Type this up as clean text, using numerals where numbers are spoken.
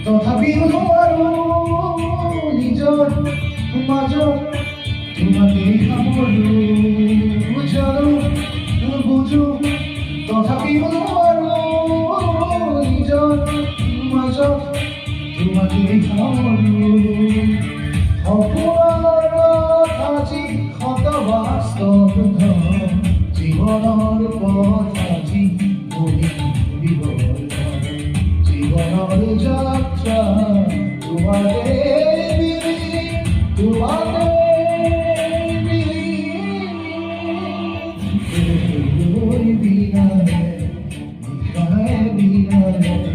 তথাপিও নোৱাৰো নিজৰ মাজত তোমাকেই সামৰো জানো বুজো তথাপিও নোৱাৰো নিজৰ মাজত তোমাকেই সামৰো সপোনত আজি ক্ষত বাস্তৱ জীৱনৰ পথ আজি বহি জীবনৰ যাত্ৰা তোমাকে তোমাকে বিনালে